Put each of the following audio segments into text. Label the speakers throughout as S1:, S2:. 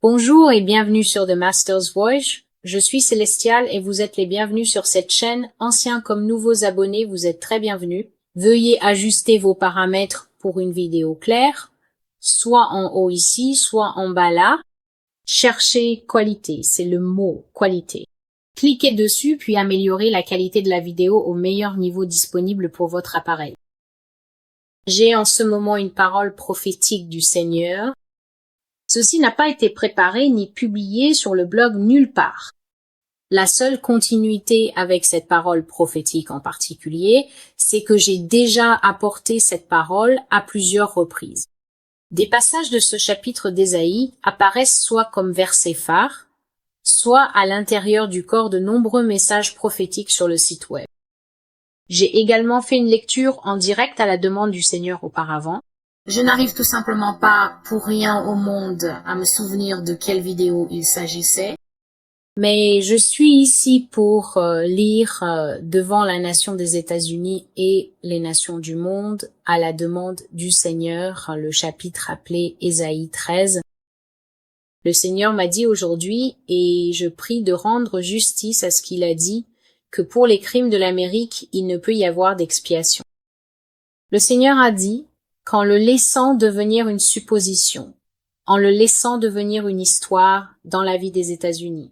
S1: Bonjour et bienvenue sur The Master's Voyage. Je suis Célestial et vous êtes les bienvenus sur cette chaîne. Anciens comme nouveaux abonnés, vous êtes très bienvenus. Veuillez ajuster vos paramètres pour une vidéo claire, soit en haut ici, soit en bas là. Cherchez qualité, c'est le mot qualité. Cliquez dessus puis améliorez la qualité de la vidéo au meilleur niveau disponible pour votre appareil. J'ai en ce moment une parole prophétique du Seigneur. Ceci n'a pas été préparé ni publié sur le blog nulle part. La seule continuité avec cette parole prophétique en particulier, c'est que j'ai déjà apporté cette parole à plusieurs reprises. Des passages de ce chapitre d'Ésaïe apparaissent soit comme versets phares, soit à l'intérieur du corps de nombreux messages prophétiques sur le site web. J'ai également fait une lecture en direct à la demande du Seigneur auparavant. Je n'arrive tout simplement pas pour rien au monde à me souvenir de quelle vidéo il s'agissait. Mais je suis ici pour lire devant la nation des États-Unis et les nations du monde à la demande du Seigneur, le chapitre appelé Ésaïe 13. Le Seigneur m'a dit aujourd'hui, et je prie de rendre justice à ce qu'il a dit, que pour les crimes de l'Amérique, il ne peut y avoir d'expiation. Le Seigneur a dit, qu'en le laissant devenir une supposition, en le laissant devenir une histoire dans la vie des États-Unis,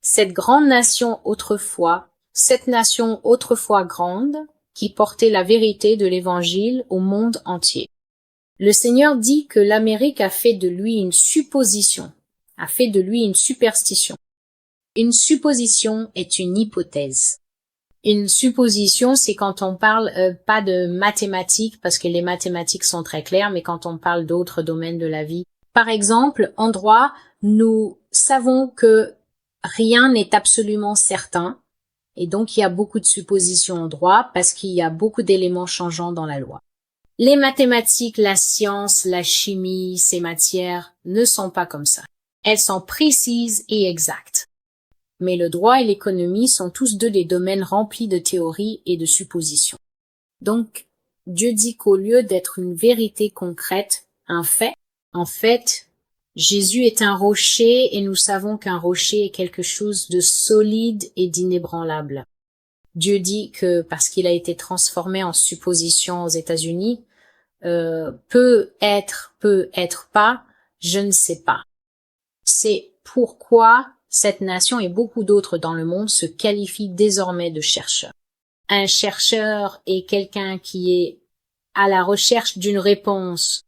S1: cette grande nation autrefois, cette nation autrefois grande, qui portait la vérité de l'Évangile au monde entier. Le Seigneur dit que l'Amérique a fait de lui une supposition, a fait de lui une superstition. Une supposition est une hypothèse. Une supposition, c'est quand on parle pas de mathématiques, parce que les mathématiques sont très claires, mais quand on parle d'autres domaines de la vie. Par exemple, en droit, nous savons que rien n'est absolument certain, et donc il y a beaucoup de suppositions en droit, parce qu'il y a beaucoup d'éléments changeants dans la loi. Les mathématiques, la science, la chimie, ces matières ne sont pas comme ça. Elles sont précises et exactes. Mais le droit et l'économie sont tous deux des domaines remplis de théories et de suppositions. Donc, Dieu dit qu'au lieu d'être une vérité concrète, un fait, en fait, Jésus est un rocher et nous savons qu'un rocher est quelque chose de solide et d'inébranlable. Dieu dit que parce qu'il a été transformé en supposition aux États-Unis, peut être pas, je ne sais pas. C'est pourquoi cette nation et beaucoup d'autres dans le monde se qualifient désormais de chercheurs. Un chercheur est quelqu'un qui est à la recherche d'une réponse.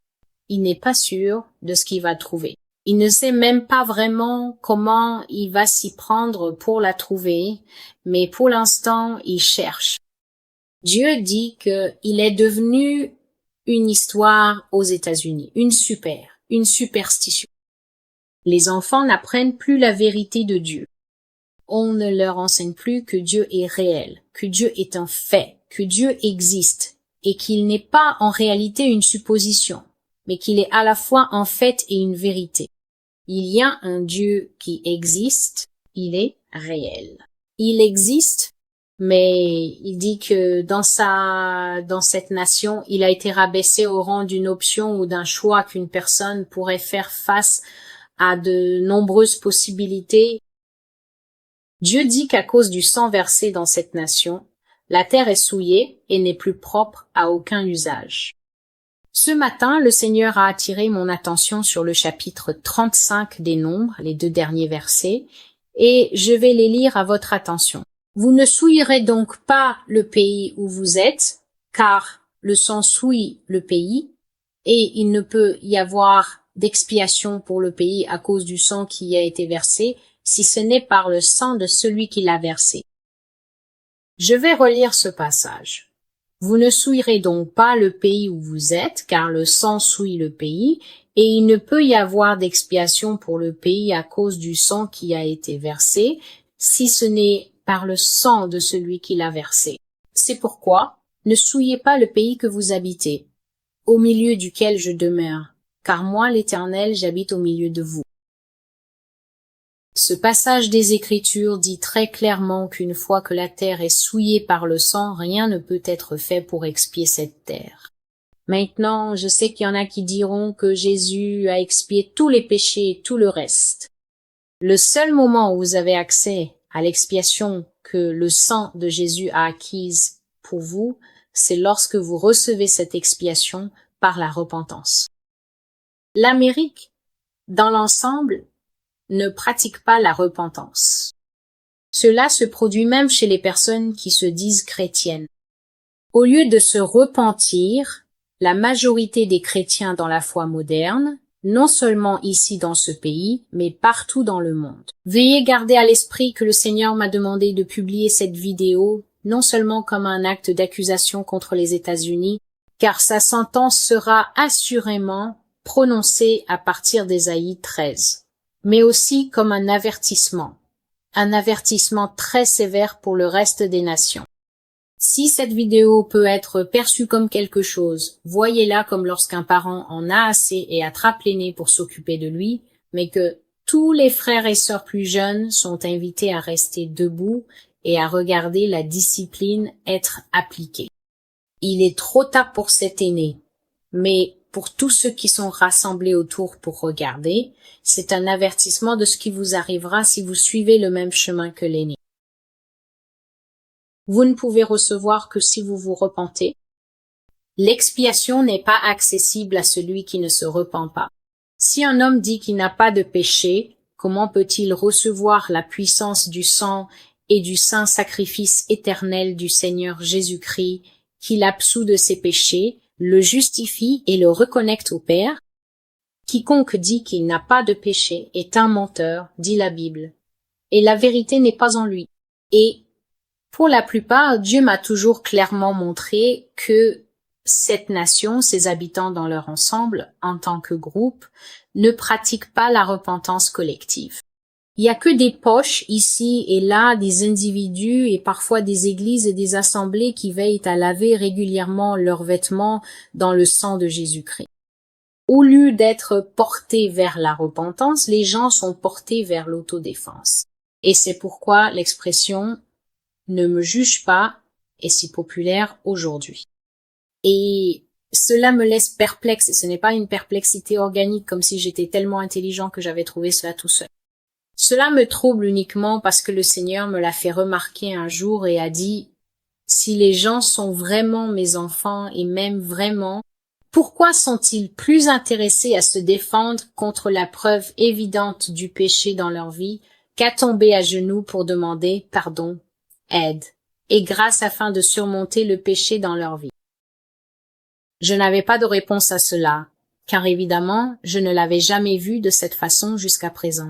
S1: Il n'est pas sûr de ce qu'il va trouver. Il ne sait même pas vraiment comment il va s'y prendre pour la trouver, mais pour l'instant, il cherche. Dieu dit qu'il est devenu une histoire aux États-Unis, une superstition. Les enfants n'apprennent plus la vérité de Dieu. On ne leur enseigne plus que Dieu est réel, que Dieu est un fait, que Dieu existe, et qu'il n'est pas en réalité une supposition, mais qu'il est à la fois un fait et une vérité. Il y a un Dieu qui existe, il est réel. Il existe, mais il dit que dans cette nation, il a été rabaissé au rang d'une option ou d'un choix qu'une personne pourrait faire face à de nombreuses possibilités. Dieu dit qu'à cause du sang versé dans cette nation, la terre est souillée et n'est plus propre à aucun usage. Ce matin, le Seigneur a attiré mon attention sur le chapitre 35 des Nombres, les 2 derniers versets, et je vais les lire à votre attention. Vous ne souillerez donc pas le pays où vous êtes, car le sang souille le pays, et il ne peut y avoir d'expiation pour le pays à cause du sang qui a été versé, si ce n'est par le sang de celui qui l'a versé. Je vais relire ce passage. Vous ne souillerez donc pas le pays où vous êtes, car le sang souille le pays, et il ne peut y avoir d'expiation pour le pays à cause du sang qui a été versé, si ce n'est par le sang de celui qui l'a versé. C'est pourquoi, ne souillez pas le pays que vous habitez, au milieu duquel je demeure, car moi, l'Éternel, j'habite au milieu de vous. Ce passage des Écritures dit très clairement qu'une fois que la terre est souillée par le sang, rien ne peut être fait pour expier cette terre. Maintenant, je sais qu'il y en a qui diront que Jésus a expié tous les péchés et tout le reste. Le seul moment où vous avez accès à l'expiation que le sang de Jésus a acquise pour vous, c'est lorsque vous recevez cette expiation par la repentance. L'Amérique, dans l'ensemble, ne pratique pas la repentance. Cela se produit même chez les personnes qui se disent chrétiennes. Au lieu de se repentir, la majorité des chrétiens dans la foi moderne, non seulement ici dans ce pays, mais partout dans le monde. Veuillez garder à l'esprit que le Seigneur m'a demandé de publier cette vidéo, non seulement comme un acte d'accusation contre les États-Unis, car sa sentence sera assurément prononcée à partir d'Ésaïe 13, mais aussi comme un avertissement très sévère pour le reste des nations. Si cette vidéo peut être perçue comme quelque chose, voyez-la comme lorsqu'un parent en a assez et attrape l'aîné pour s'occuper de lui, mais que tous les frères et sœurs plus jeunes sont invités à rester debout et à regarder la discipline être appliquée. Il est trop tard pour cet aîné, mais pour tous ceux qui sont rassemblés autour pour regarder, c'est un avertissement de ce qui vous arrivera si vous suivez le même chemin que l'aîné. Vous ne pouvez recevoir que si vous vous repentez. L'expiation n'est pas accessible à celui qui ne se repent pas. Si un homme dit qu'il n'a pas de péché, comment peut-il recevoir la puissance du sang et du saint sacrifice éternel du Seigneur Jésus-Christ, qui l'absout de ses péchés, le justifie et le reconnecte au Père? Quiconque dit qu'il n'a pas de péché est un menteur, dit la Bible, et la vérité n'est pas en lui. Et pour la plupart, Dieu m'a toujours clairement montré que cette nation, ses habitants dans leur ensemble, en tant que groupe, ne pratiquent pas la repentance collective. Il y a que des poches ici et là, des individus et parfois des églises et des assemblées qui veillent à laver régulièrement leurs vêtements dans le sang de Jésus-Christ. Au lieu d'être portés vers la repentance, les gens sont portés vers l'autodéfense. Et c'est pourquoi l'expression « ne me juge pas » est si populaire aujourd'hui. Et cela me laisse perplexe, et ce n'est pas une perplexité organique comme si j'étais tellement intelligent que j'avais trouvé cela tout seul. Cela me trouble uniquement parce que le Seigneur me l'a fait remarquer un jour et a dit « Si les gens sont vraiment mes enfants et m'aiment vraiment, pourquoi sont-ils plus intéressés à se défendre contre la preuve évidente du péché dans leur vie qu'à tomber à genoux pour demander pardon, aide et grâce afin de surmonter le péché dans leur vie? » Je n'avais pas de réponse à cela, car évidemment, je ne l'avais jamais vu de cette façon jusqu'à présent.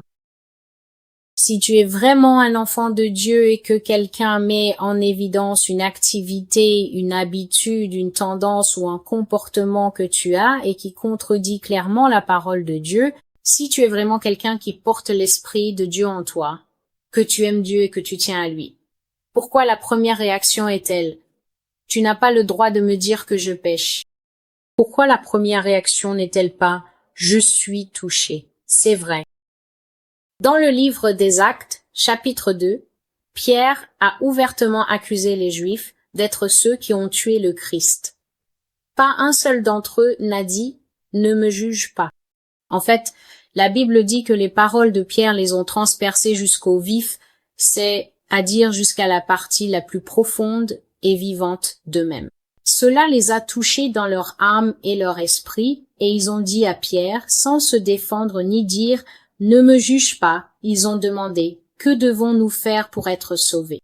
S1: Si tu es vraiment un enfant de Dieu et que quelqu'un met en évidence une activité, une habitude, une tendance ou un comportement que tu as et qui contredit clairement la parole de Dieu, si tu es vraiment quelqu'un qui porte l'esprit de Dieu en toi, que tu aimes Dieu et que tu tiens à lui, pourquoi la première réaction est-elle « Tu n'as pas le droit de me dire que je pêche ». Pourquoi la première réaction n'est-elle pas « Je suis touché ». C'est vrai. Dans le livre des Actes, chapitre 2, Pierre a ouvertement accusé les Juifs d'être ceux qui ont tué le Christ. Pas un seul d'entre eux n'a dit « Ne me juge pas ». En fait, la Bible dit que les paroles de Pierre les ont transpercées jusqu'au vif, c'est-à-dire jusqu'à la partie la plus profonde et vivante d'eux-mêmes. Cela les a touchés dans leur âme et leur esprit, et ils ont dit à Pierre, sans se défendre ni dire « Ne me juge pas », ils ont demandé « Que devons-nous faire pour être sauvés ?»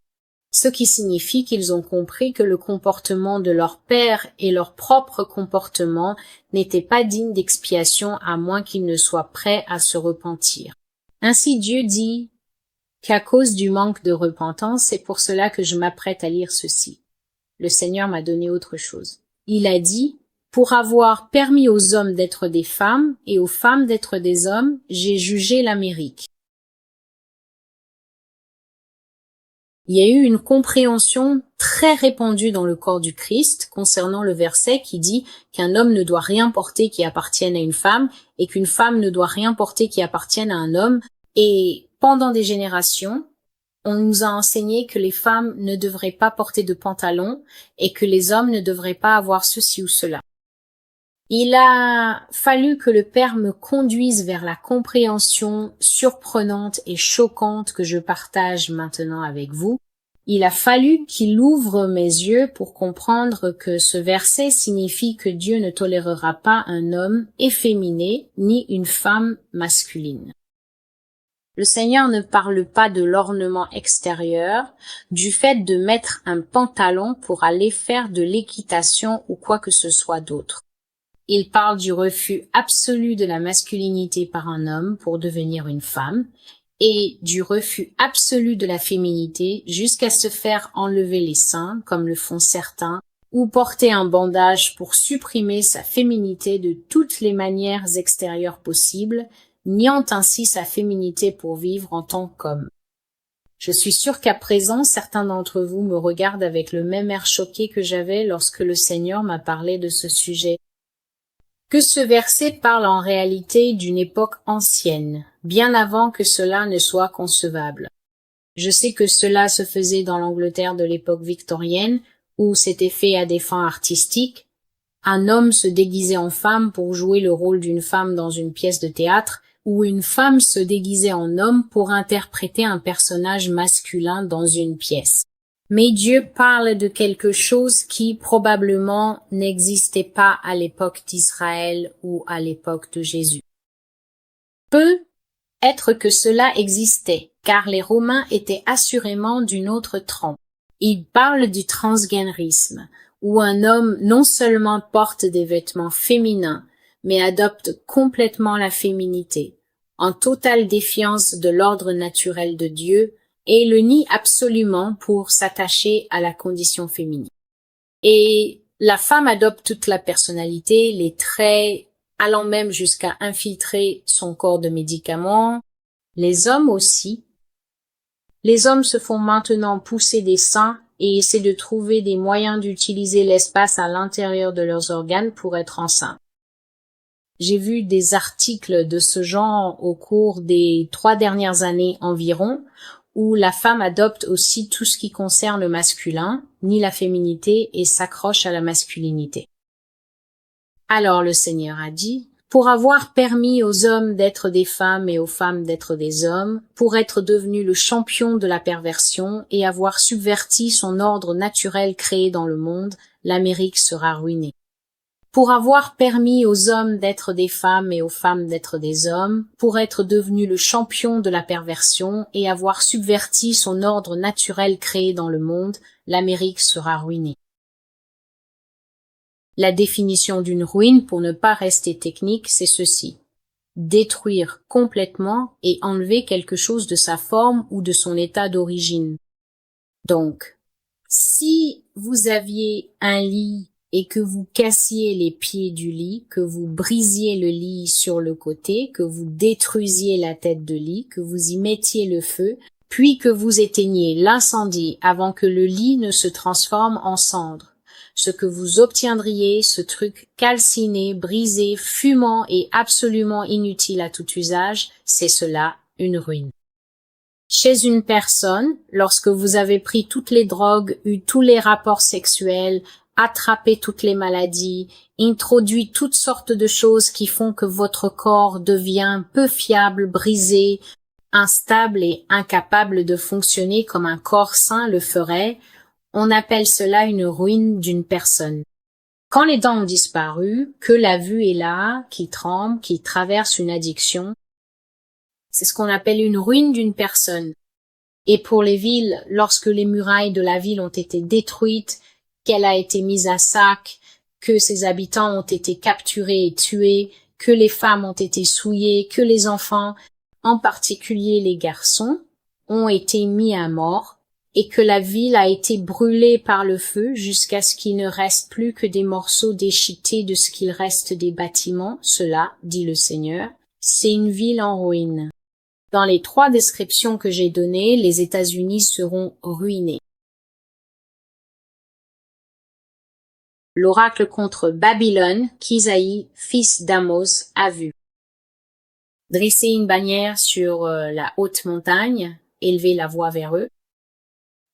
S1: Ce qui signifie qu'ils ont compris que le comportement de leur père et leur propre comportement n'était pas digne d'expiation à moins qu'ils ne soient prêts à se repentir. Ainsi Dieu dit qu'à cause du manque de repentance, c'est pour cela que je m'apprête à lire ceci. Le Seigneur m'a donné autre chose. Il a dit, pour avoir permis aux hommes d'être des femmes et aux femmes d'être des hommes, j'ai jugé l'Amérique. Il y a eu une compréhension très répandue dans le corps du Christ concernant le verset qui dit qu'un homme ne doit rien porter qui appartienne à une femme et qu'une femme ne doit rien porter qui appartienne à un homme. Et pendant des générations, on nous a enseigné que les femmes ne devraient pas porter de pantalon et que les hommes ne devraient pas avoir ceci ou cela. Il a fallu que le Père me conduise vers la compréhension surprenante et choquante que je partage maintenant avec vous. Il a fallu qu'il ouvre mes yeux pour comprendre que ce verset signifie que Dieu ne tolérera pas un homme efféminé ni une femme masculine. Le Seigneur ne parle pas de l'ornement extérieur, du fait de mettre un pantalon pour aller faire de l'équitation ou quoi que ce soit d'autre. Il parle du refus absolu de la masculinité par un homme pour devenir une femme et du refus absolu de la féminité jusqu'à se faire enlever les seins, comme le font certains, ou porter un bandage pour supprimer sa féminité de toutes les manières extérieures possibles, niant ainsi sa féminité pour vivre en tant qu'homme. Je suis sûre qu'à présent, certains d'entre vous me regardent avec le même air choqué que j'avais lorsque le Seigneur m'a parlé de ce sujet. Que ce verset parle en réalité d'une époque ancienne, bien avant que cela ne soit concevable. Je sais que cela se faisait dans l'Angleterre de l'époque victorienne, où c'était fait à des fins artistiques. Un homme se déguisait en femme pour jouer le rôle d'une femme dans une pièce de théâtre, ou une femme se déguisait en homme pour interpréter un personnage masculin dans une pièce. Mais Dieu parle de quelque chose qui probablement n'existait pas à l'époque d'Israël ou à l'époque de Jésus. Peut être que cela existait, car les Romains étaient assurément d'une autre trempe. Ils parlent du transgénérisme, où un homme non seulement porte des vêtements féminins, mais adopte complètement la féminité, en totale défiance de l'ordre naturel de Dieu, et le nie absolument pour s'attacher à la condition féminine. Et la femme adopte toute la personnalité, les traits, allant même jusqu'à infiltrer son corps de médicaments. Les hommes aussi. Les hommes se font maintenant pousser des seins et essaient de trouver des moyens d'utiliser l'espace à l'intérieur de leurs organes pour être enceintes. J'ai vu des articles de ce genre au cours des 3 dernières années environ, où la femme adopte aussi tout ce qui concerne le masculin, nie la féminité et s'accroche à la masculinité. Alors le Seigneur a dit, pour avoir permis aux hommes d'être des femmes et aux femmes d'être des hommes, pour être devenu le champion de la perversion et avoir subverti son ordre naturel créé dans le monde, l'Amérique sera ruinée. Pour avoir permis aux hommes d'être des femmes et aux femmes d'être des hommes, pour être devenu le champion de la perversion et avoir subverti son ordre naturel créé dans le monde, l'Amérique sera ruinée. La définition d'une ruine, pour ne pas rester technique, c'est ceci. Détruire complètement et enlever quelque chose de sa forme ou de son état d'origine. Donc, si vous aviez un lit et que vous cassiez les pieds du lit, que vous brisiez le lit sur le côté, que vous détruisiez la tête de lit, que vous y mettiez le feu, puis que vous éteigniez l'incendie avant que le lit ne se transforme en cendre. Ce que vous obtiendriez, ce truc calciné, brisé, fumant et absolument inutile à tout usage, c'est cela, une ruine. Chez une personne, lorsque vous avez pris toutes les drogues, eu tous les rapports sexuels, attraper toutes les maladies, introduit toutes sortes de choses qui font que votre corps devient peu fiable, brisé, instable et incapable de fonctionner comme un corps sain le ferait, on appelle cela une ruine d'une personne. Quand les dents ont disparu, que la vue est là, qui tremble, qui traverse une addiction, c'est ce qu'on appelle une ruine d'une personne. Et pour les villes, lorsque les murailles de la ville ont été détruites, qu'elle a été mise à sac, que ses habitants ont été capturés et tués, que les femmes ont été souillées, que les enfants, en particulier les garçons, ont été mis à mort, et que la ville a été brûlée par le feu jusqu'à ce qu'il ne reste plus que des morceaux déchiquetés de ce qu'il reste des bâtiments, cela, dit le Seigneur, c'est une ville en ruine. Dans les 3 descriptions que j'ai données, les États-Unis seront ruinés. L'oracle contre Babylone qu'Isaïe, fils d'Amos, a vu. Dresser une bannière sur la haute montagne, élever la voix vers eux.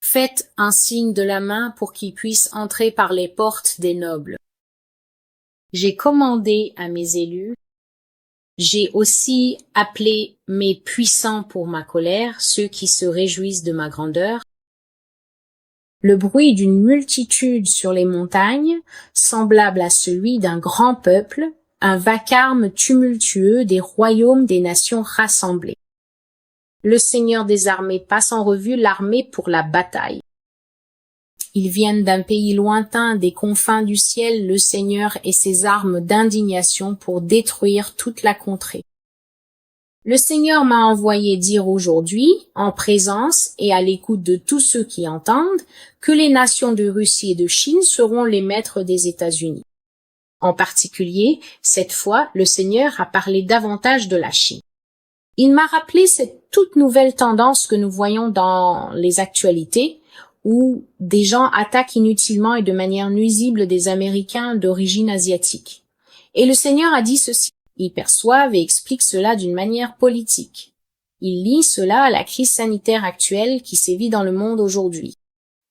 S1: Faites un signe de la main pour qu'ils puissent entrer par les portes des nobles. J'ai commandé à mes élus. J'ai aussi appelé mes puissants pour ma colère, ceux qui se réjouissent de ma grandeur. Le bruit d'une multitude sur les montagnes, semblable à celui d'un grand peuple, un vacarme tumultueux des royaumes des nations rassemblées. Le Seigneur des armées passe en revue l'armée pour la bataille. Ils viennent d'un pays lointain, des confins du ciel, le Seigneur et ses armes d'indignation pour détruire toute la contrée. Le Seigneur m'a envoyé dire aujourd'hui, en présence et à l'écoute de tous ceux qui entendent, que les nations de Russie et de Chine seront les maîtres des États-Unis. En particulier, cette fois, le Seigneur a parlé davantage de la Chine. Il m'a rappelé cette toute nouvelle tendance que nous voyons dans les actualités, où des gens attaquent inutilement et de manière nuisible des Américains d'origine asiatique. Et le Seigneur a dit ceci. Ils perçoivent et expliquent cela d'une manière politique. Ils lient cela à la crise sanitaire actuelle qui sévit dans le monde aujourd'hui.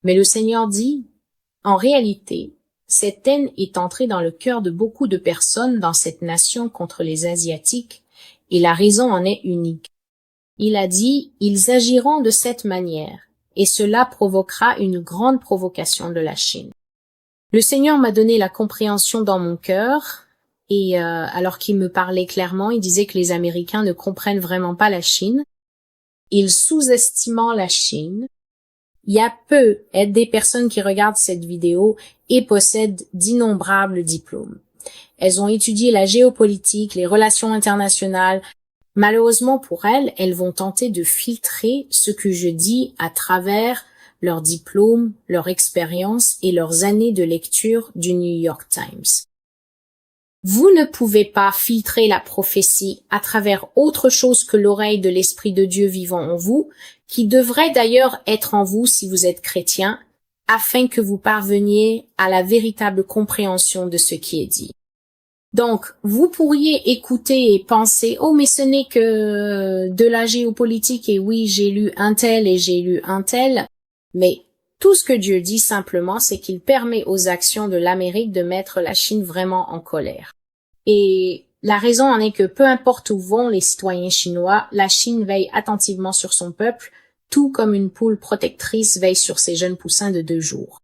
S1: Mais le Seigneur dit, en réalité, cette haine est entrée dans le cœur de beaucoup de personnes dans cette nation contre les Asiatiques, et la raison en est unique. Il a dit, ils agiront de cette manière, et cela provoquera une grande provocation de la Chine. Le Seigneur m'a donné la compréhension dans mon cœur, et alors qu'il me parlait clairement, il disait que les Américains ne comprennent vraiment pas la Chine. Ils sous-estimant la Chine. Il y a peu des personnes qui regardent cette vidéo et possèdent d'innombrables diplômes. Elles ont étudié la géopolitique, les relations internationales. Malheureusement pour elles, elles vont tenter de filtrer ce que je dis à travers leurs diplômes, leur expérience et leurs années de lecture du New York Times. Vous ne pouvez pas filtrer la prophétie à travers autre chose que l'oreille de l'Esprit de Dieu vivant en vous, qui devrait d'ailleurs être en vous si vous êtes chrétien, afin que vous parveniez à la véritable compréhension de ce qui est dit. Donc, vous pourriez écouter et penser, oh, mais ce n'est que de la géopolitique, et oui, j'ai lu un tel et j'ai lu un tel, mais tout ce que Dieu dit simplement, c'est qu'il permet aux actions de l'Amérique de mettre la Chine vraiment en colère. Et la raison en est que peu importe où vont les citoyens chinois, la Chine veille attentivement sur son peuple, tout comme une poule protectrice veille sur ses jeunes poussins de 2 jours.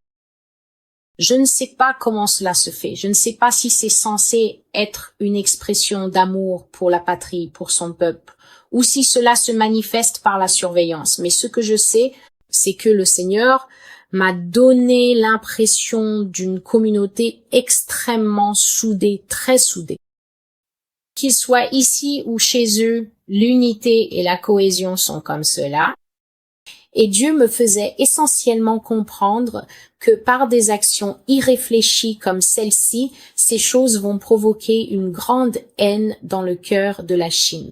S1: Je ne sais pas comment cela se fait. Je ne sais pas si c'est censé être une expression d'amour pour la patrie, pour son peuple, ou si cela se manifeste par la surveillance. Mais ce que je sais, c'est que le Seigneur m'a donné l'impression d'une communauté extrêmement soudée, très soudée. Qu'ils soient ici ou chez eux, l'unité et la cohésion sont comme cela. Et Dieu me faisait essentiellement comprendre que par des actions irréfléchies comme celle-ci, ces choses vont provoquer une grande haine dans le cœur de la Chine.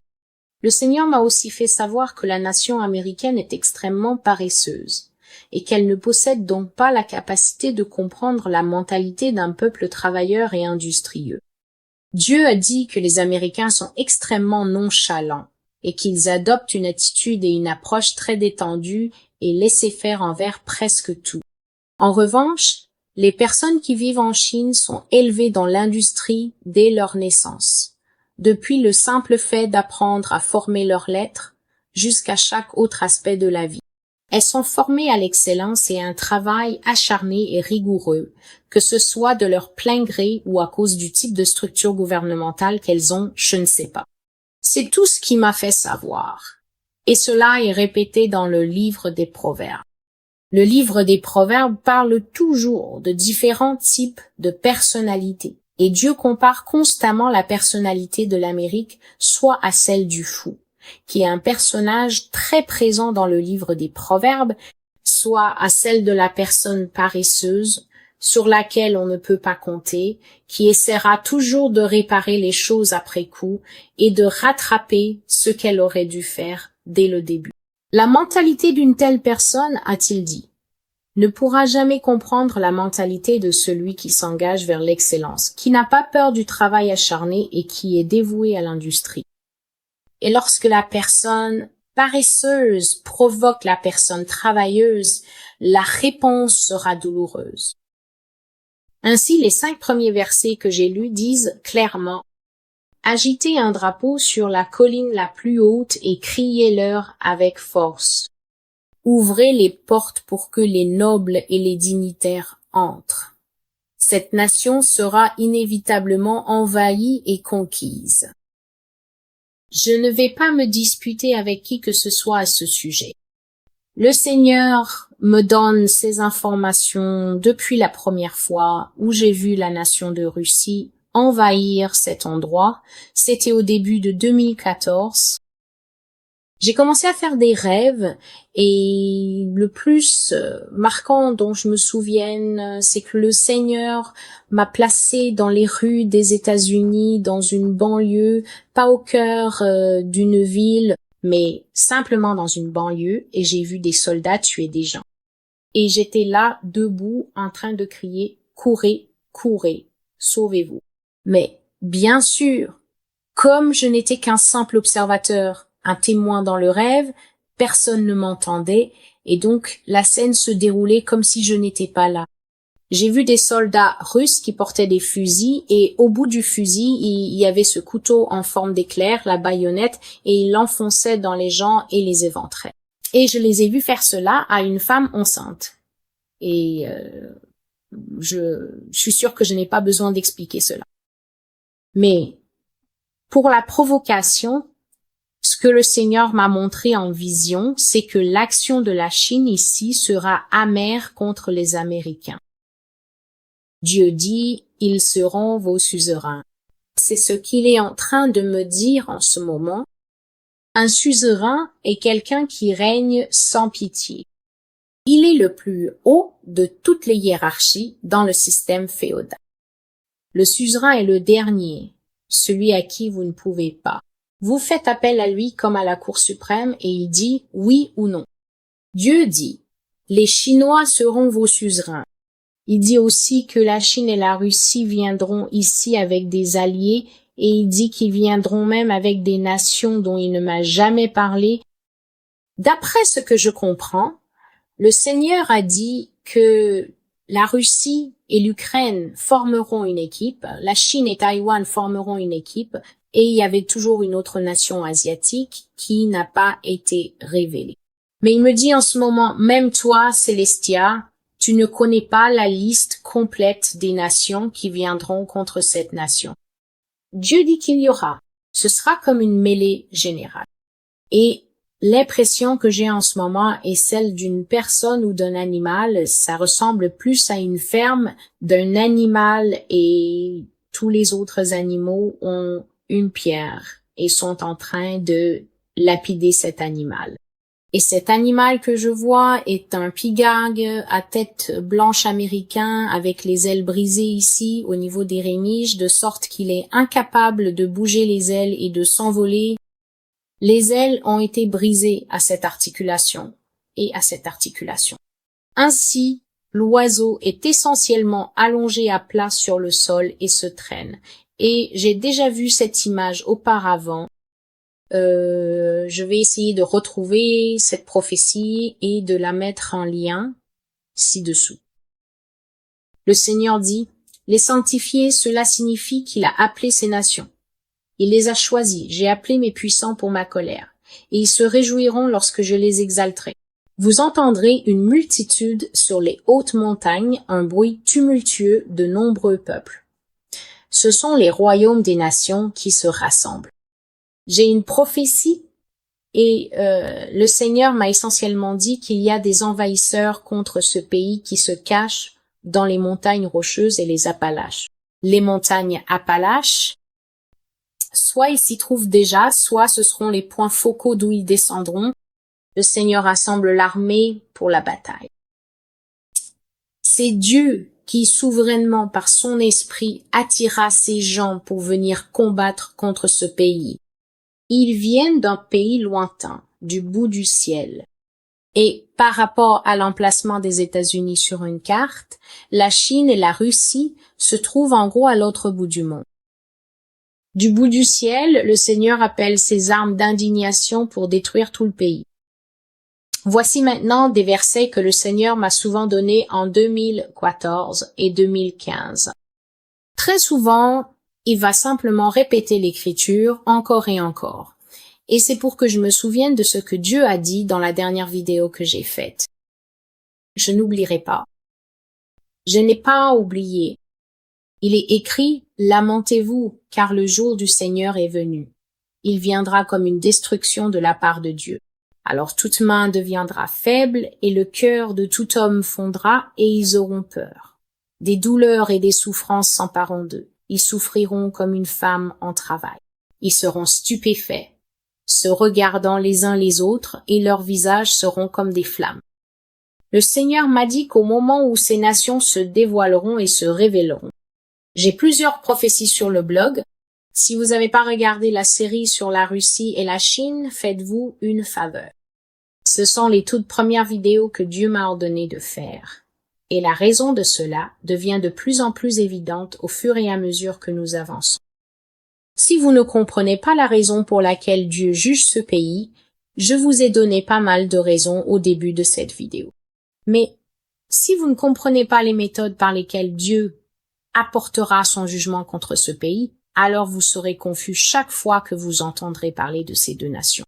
S1: Le Seigneur m'a aussi fait savoir que la nation américaine est extrêmement paresseuse et qu'elle ne possède donc pas la capacité de comprendre la mentalité d'un peuple travailleur et industrieux. Dieu a dit que les Américains sont extrêmement nonchalants et qu'ils adoptent une attitude et une approche très détendue et laissez-faire envers presque tout. En revanche, les personnes qui vivent en Chine sont élevées dans l'industrie dès leur naissance, depuis le simple fait d'apprendre à former leurs lettres jusqu'à chaque autre aspect de la vie. Elles sont formées à l'excellence et à un travail acharné et rigoureux, que ce soit de leur plein gré ou à cause du type de structure gouvernementale qu'elles ont, je ne sais pas. C'est tout ce qui m'a fait savoir. Et cela est répété dans le livre des Proverbes. Le livre des Proverbes parle toujours de différents types de personnalités. Et Dieu compare constamment la personnalité de l'Amérique soit à celle du fou, qui est un personnage très présent dans le livre des Proverbes, soit à celle de la personne paresseuse, sur laquelle on ne peut pas compter, qui essaiera toujours de réparer les choses après coup et de rattraper ce qu'elle aurait dû faire dès le début. La mentalité d'une telle personne, a-t-il dit, ne pourra jamais comprendre la mentalité de celui qui s'engage vers l'excellence, qui n'a pas peur du travail acharné et qui est dévoué à l'industrie. Et lorsque la personne paresseuse provoque la personne travailleuse, la réponse sera douloureuse. Ainsi, les 5 premiers versets que j'ai lus disent clairement: agitez un drapeau sur la colline la plus haute et criez-leur avec force. Ouvrez les portes pour que les nobles et les dignitaires entrent. Cette nation sera inévitablement envahie et conquise. Je ne vais pas me disputer avec qui que ce soit à ce sujet. Le Seigneur me donne ces informations depuis la première fois où j'ai vu la nation de Russie envahir cet endroit. C'était au début de 2014. J'ai commencé à faire des rêves et le plus marquant dont je me souvienne, c'est que le Seigneur m'a placé dans les rues des États-Unis, dans une banlieue, pas au cœur d'une ville, mais simplement dans une banlieue, et j'ai vu des soldats tuer des gens. Et j'étais là, debout, en train de crier: courez, courez, sauvez-vous. Mais, bien sûr, comme je n'étais qu'un simple observateur, un témoin dans le rêve, personne ne m'entendait, et donc la scène se déroulait comme si je n'étais pas là. J'ai vu des soldats russes qui portaient des fusils, et au bout du fusil, il y avait ce couteau en forme d'éclair, la baïonnette, et ils l'enfonçaient dans les gens et les éventrait. Et je les ai vus faire cela à une femme enceinte. Et je suis sûre que je n'ai pas besoin d'expliquer cela. Mais pour la provocation, ce que le Seigneur m'a montré en vision, c'est que l'action de la Chine ici sera amère contre les Américains. Dieu dit: ils seront vos suzerains. C'est ce qu'il est en train de me dire en ce moment. Un suzerain est quelqu'un qui règne sans pitié. Il est le plus haut de toutes les hiérarchies dans le système féodal. Le suzerain est le dernier, celui à qui vous ne pouvez pas. Vous faites appel à lui comme à la Cour suprême et il dit oui ou non. Dieu dit: les Chinois seront vos suzerains. Il dit aussi que la Chine et la Russie viendront ici avec des alliés, et il dit qu'ils viendront même avec des nations dont il ne m'a jamais parlé. D'après ce que je comprends, le Seigneur a dit que la Russie et l'Ukraine formeront une équipe, la Chine et Taïwan formeront une équipe, et il y avait toujours une autre nation asiatique qui n'a pas été révélée. Mais il me dit en ce moment: même toi, Célestia, tu ne connais pas la liste complète des nations qui viendront contre cette nation. Dieu dit qu'il y aura. Ce sera comme une mêlée générale. Et l'impression que j'ai en ce moment est celle d'une personne ou d'un animal. Ça ressemble plus à une ferme d'un animal, et tous les autres animaux ont une pierre et sont en train de lapider cet animal. Et cet animal que je vois est un pigargue à tête blanche américain avec les ailes brisées ici au niveau des rémiges, de sorte qu'il est incapable de bouger les ailes et de s'envoler. Les ailes ont été brisées à cette articulation et à cette articulation. Ainsi, l'oiseau est essentiellement allongé à plat sur le sol et se traîne. Et j'ai déjà vu cette image auparavant. Je vais essayer de retrouver cette prophétie et de la mettre en lien ci-dessous. Le Seigneur dit: les sanctifier, cela signifie qu'il a appelé ces nations. Il les a choisis. J'ai appelé mes puissants pour ma colère, et ils se réjouiront lorsque je les exalterai. Vous entendrez une multitude sur les hautes montagnes, un bruit tumultueux de nombreux peuples. Ce sont les royaumes des nations qui se rassemblent. J'ai une prophétie et le Seigneur m'a essentiellement dit qu'il y a des envahisseurs contre ce pays qui se cachent dans les montagnes rocheuses et les Appalaches. Les montagnes Appalaches, soit ils s'y trouvent déjà, soit ce seront les points focaux d'où ils descendront. Le Seigneur rassemble l'armée pour la bataille. C'est Dieu qui souverainement par son esprit attira ces gens pour venir combattre contre ce pays. Ils viennent d'un pays lointain, du bout du ciel. Et par rapport à l'emplacement des États-Unis sur une carte, la Chine et la Russie se trouvent en gros à l'autre bout du monde. Du bout du ciel, le Seigneur appelle ses armes d'indignation pour détruire tout le pays. Voici maintenant des versets que le Seigneur m'a souvent donnés en 2014 et 2015. Très souvent, il va simplement répéter l'écriture encore et encore. Et c'est pour que je me souvienne de ce que Dieu a dit dans la dernière vidéo que j'ai faite. Je n'oublierai pas. Je n'ai pas oublié. Il est écrit, lamentez-vous, car le jour du Seigneur est venu. Il viendra comme une destruction de la part de Dieu. Alors toute main deviendra faible et le cœur de tout homme fondra et ils auront peur. Des douleurs et des souffrances s'empareront d'eux. Ils souffriront comme une femme en travail. Ils seront stupéfaits, se regardant les uns les autres et leurs visages seront comme des flammes. Le Seigneur m'a dit qu'au moment où ces nations se dévoileront et se révéleront. J'ai plusieurs prophéties sur le blog. Si vous n'avez pas regardé la série sur la Russie et la Chine, faites-vous une faveur. Ce sont les toutes premières vidéos que Dieu m'a ordonné de faire. Et la raison de cela devient de plus en plus évidente au fur et à mesure que nous avançons. Si vous ne comprenez pas la raison pour laquelle Dieu juge ce pays, je vous ai donné pas mal de raisons au début de cette vidéo. Mais si vous ne comprenez pas les méthodes par lesquelles Dieu apportera son jugement contre ce pays, alors vous serez confus chaque fois que vous entendrez parler de ces deux nations.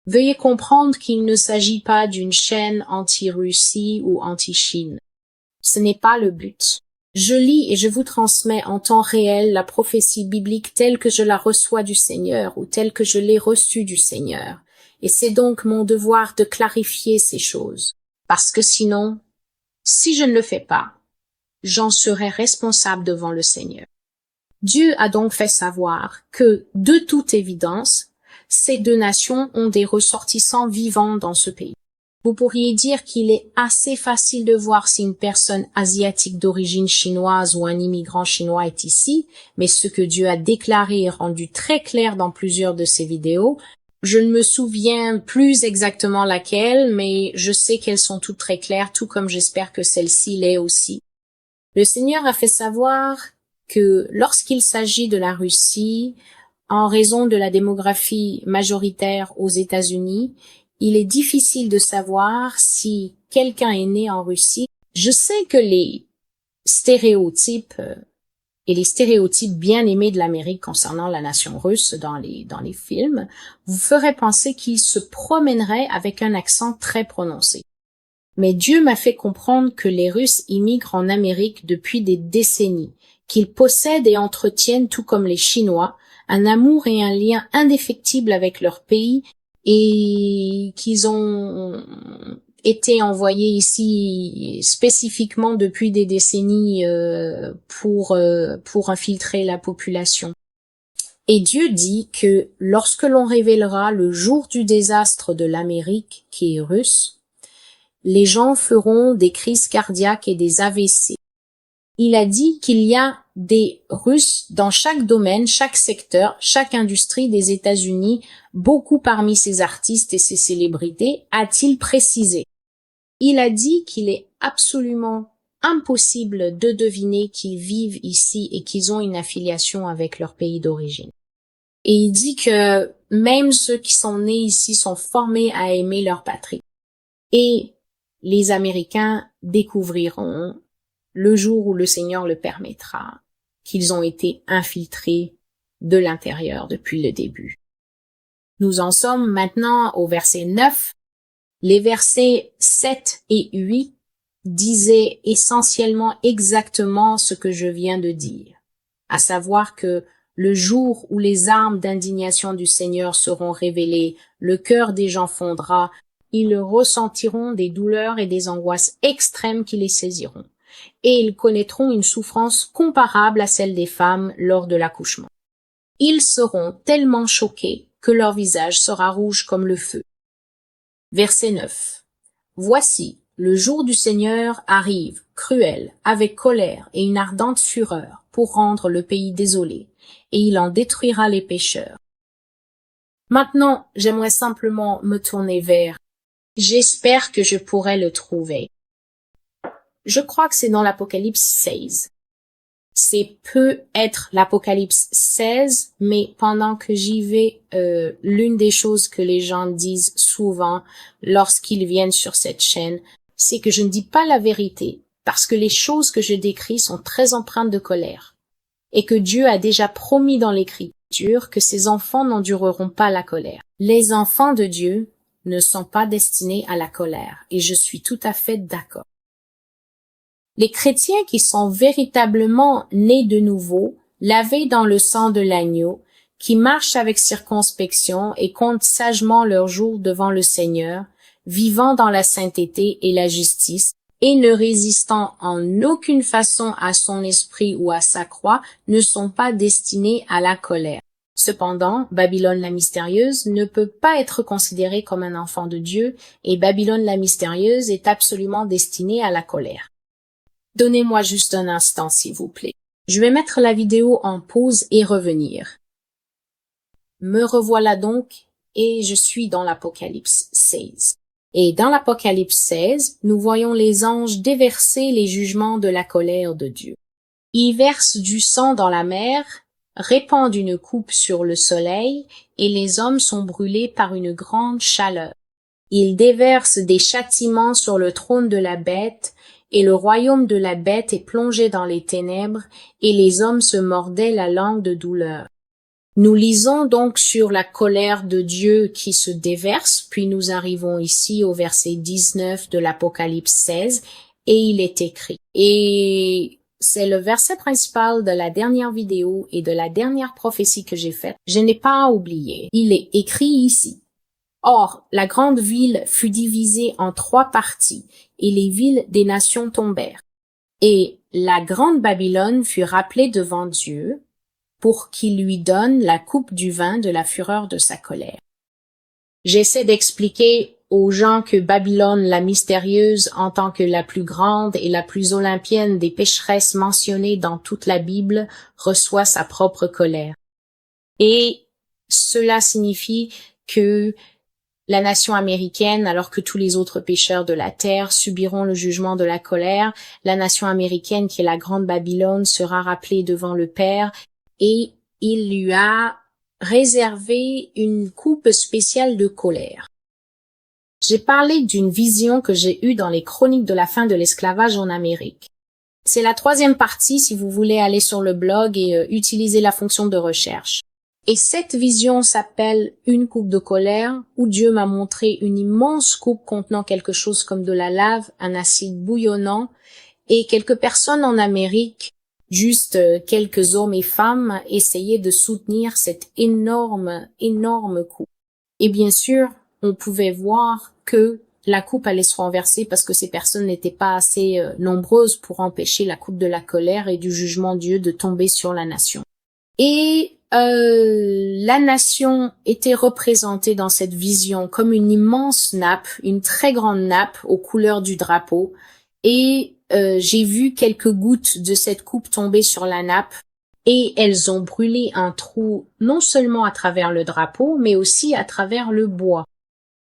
S1: Veuillez comprendre qu'il ne s'agit pas d'une chaîne anti-Russie ou anti-Chine. Ce n'est pas le but. Je lis et je vous transmets en temps réel la prophétie biblique telle que je la reçois du Seigneur ou telle que je l'ai reçue du Seigneur. Et c'est donc mon devoir de clarifier ces choses. Parce que sinon, si je ne le fais pas, j'en serai responsable devant le Seigneur. Dieu a donc fait savoir que, de toute évidence, ces deux nations ont des ressortissants vivants dans ce pays. Vous pourriez dire qu'il est assez facile de voir si une personne asiatique d'origine chinoise ou un immigrant chinois est ici, mais ce que Dieu a déclaré et rendu très clair dans plusieurs de ses vidéos, je ne me souviens plus exactement laquelle, mais je sais qu'elles sont toutes très claires, tout comme j'espère que celle-ci l'est aussi. Le Seigneur a fait savoir que lorsqu'il s'agit de la Russie, en raison de la démographie majoritaire aux États-Unis, il est difficile de savoir si quelqu'un est né en Russie. Je sais que les stéréotypes et les stéréotypes bien aimés de l'Amérique concernant la nation russe dans les films vous feraient penser qu'il se promènerait avec un accent très prononcé. Mais Dieu m'a fait comprendre que les Russes immigrent en Amérique depuis des décennies, qu'ils possèdent et entretiennent, tout comme les Chinois, un amour et un lien indéfectible avec leur pays et qu'ils ont été envoyés ici spécifiquement depuis des décennies pour infiltrer la population. Et Dieu dit que lorsque l'on révélera le jour du désastre de l'Amérique, qui est russe, les gens feront des crises cardiaques et des AVC. Il a dit qu'il y a des Russes dans chaque domaine, chaque secteur, chaque industrie des États-Unis, beaucoup parmi ces artistes et ces célébrités, a-t-il précisé. Il a dit qu'il est absolument impossible de deviner qu'ils vivent ici et qu'ils ont une affiliation avec leur pays d'origine. Et il dit que même ceux qui sont nés ici sont formés à aimer leur patrie. Et les Américains découvriront, le jour où le Seigneur le permettra, qu'ils ont été infiltrés de l'intérieur depuis le début. Nous en sommes maintenant au verset 9. Les versets 7 et 8 disaient essentiellement exactement ce que je viens de dire, à savoir que le jour où les armes d'indignation du Seigneur seront révélées, le cœur des gens fondra, ils ressentiront des douleurs et des angoisses extrêmes qui les saisiront, et ils connaîtront une souffrance comparable à celle des femmes lors de l'accouchement. Ils seront tellement choqués que leur visage sera rouge comme le feu. Verset 9. Voici, le jour du Seigneur arrive, cruel, avec colère et une ardente fureur, pour rendre le pays désolé, et il en détruira les pécheurs. Maintenant, j'aimerais simplement me tourner vers. J'espère que je pourrai le trouver. Je crois que c'est dans l'Apocalypse 16. C'est peut être l'Apocalypse 16, mais pendant que j'y vais, l'une des choses que les gens disent souvent lorsqu'ils viennent sur cette chaîne, c'est que je ne dis pas la vérité, parce que les choses que je décris sont très empreintes de colère, et que Dieu a déjà promis dans l'Écriture que ses enfants n'endureront pas la colère. Les enfants de Dieu ne sont pas destinés à la colère, et je suis tout à fait d'accord. Les chrétiens qui sont véritablement nés de nouveau, lavés dans le sang de l'agneau, qui marchent avec circonspection et comptent sagement leurs jours devant le Seigneur, vivant dans la sainteté et la justice, et ne résistant en aucune façon à son esprit ou à sa croix, ne sont pas destinés à la colère. Cependant, Babylone la mystérieuse ne peut pas être considérée comme un enfant de Dieu, et Babylone la mystérieuse est absolument destinée à la colère. Donnez-moi juste un instant, s'il vous plaît. Je vais mettre la vidéo en pause et revenir. Me revoilà donc, et je suis dans l'Apocalypse 16. Et dans l'Apocalypse 16, nous voyons les anges déverser les jugements de la colère de Dieu. Ils versent du sang dans la mer, répandent une coupe sur le soleil, et les hommes sont brûlés par une grande chaleur. Ils déversent des châtiments sur le trône de la bête, et le royaume de la bête est plongé dans les ténèbres, et les hommes se mordaient la langue de douleur. Nous lisons donc sur la colère de Dieu qui se déverse, puis nous arrivons ici au verset 19 de l'Apocalypse 16, et il est écrit. Et c'est le verset principal de la dernière vidéo et de la dernière prophétie que j'ai faite. Je n'ai pas oublié. Il est écrit ici. Or, la grande ville fut divisée en 3 parties, et les villes des nations tombèrent. Et la grande Babylone fut rappelée devant Dieu, pour qu'il lui donne la coupe du vin de la fureur de sa colère. J'essaie d'expliquer aux gens que Babylone la mystérieuse, en tant que la plus grande et la plus olympienne des pécheresses mentionnées dans toute la Bible, reçoit sa propre colère. Et cela signifie que la nation américaine, alors que tous les autres pécheurs de la terre subiront le jugement de la colère, la nation américaine, qui est la grande Babylone, sera rappelée devant le Père, et il lui a réservé une coupe spéciale de colère. J'ai parlé d'une vision que j'ai eue dans les chroniques de la fin de l'esclavage en Amérique. C'est la 3e partie si vous voulez aller sur le blog et utiliser la fonction de recherche. Et cette vision s'appelle une coupe de colère, où Dieu m'a montré une immense coupe contenant quelque chose comme de la lave, un acide bouillonnant, et quelques personnes en Amérique, juste quelques hommes et femmes, essayaient de soutenir cette énorme coupe. Et bien sûr, on pouvait voir que la coupe allait se renverser parce que ces personnes n'étaient pas assez nombreuses pour empêcher la coupe de la colère et du jugement de Dieu de tomber sur la nation. Et la nation était représentée dans cette vision comme une immense nappe, une très grande nappe aux couleurs du drapeau, et j'ai vu quelques gouttes de cette coupe tomber sur la nappe, et elles ont brûlé un trou non seulement à travers le drapeau, mais aussi à travers le bois.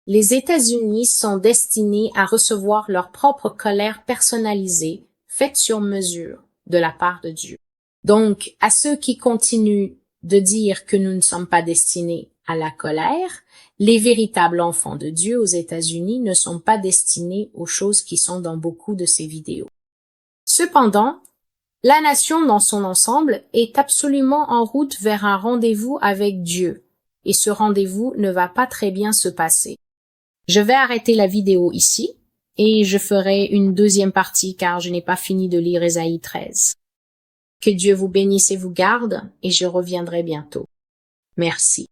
S1: Les États-Unis sont destinés à recevoir leur propre colère personnalisée, faite sur mesure, de la part de Dieu. Donc, à ceux qui continuent de dire que nous ne sommes pas destinés à la colère, les véritables enfants de Dieu aux États-Unis ne sont pas destinés aux choses qui sont dans beaucoup de ces vidéos. Cependant, la nation dans son ensemble est absolument en route vers un rendez-vous avec Dieu, et ce rendez-vous ne va pas très bien se passer. Je vais arrêter la vidéo ici, et je ferai une 2e partie car je n'ai pas fini de lire Ésaïe 13. Que Dieu vous bénisse et vous garde, et je reviendrai bientôt. Merci.